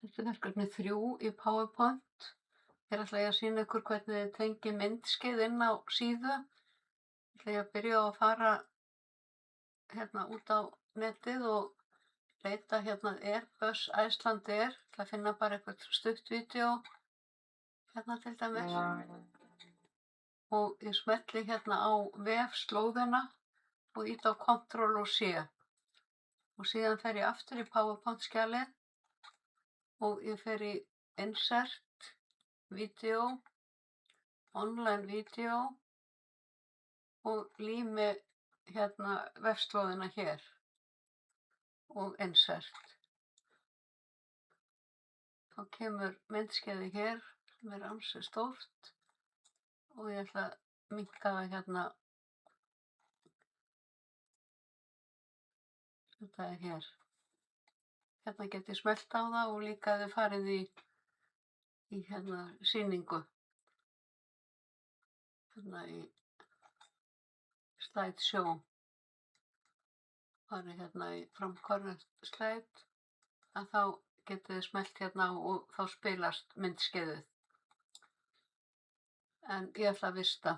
Þetta er verkefni 3 í PowerPoint. Hér ætla ég að sýna ykkur hvernig þið tengið myndskeið inn á síðu. Ætla ég að byrja á að fara hérna út á netið og leita hérna Airbus Icelandair. Ætla að finna bara eitthvað stutt vídeó hérna til dæmis. Og ég smelli hérna á vefslóðina og ýti á Ctrl og C. Og síðan fer ég aftur í PowerPoint skjalið og ég fer í Insert, Video, Online Video og lími hérna vefslóðina hér og Insert. Þá kemur myndskeiðið hér sem er ansi stórt og ég ætla að minnka það hérna. Þetta er hér. Hérna get ég smellt á það og líka þið farið í hérna sýningu. Hérna í slideshow. Farið hérna í framkorrent slide að þá getið þið smellt hérna á og þá spilast myndskeiðið. En ég ætla að vista.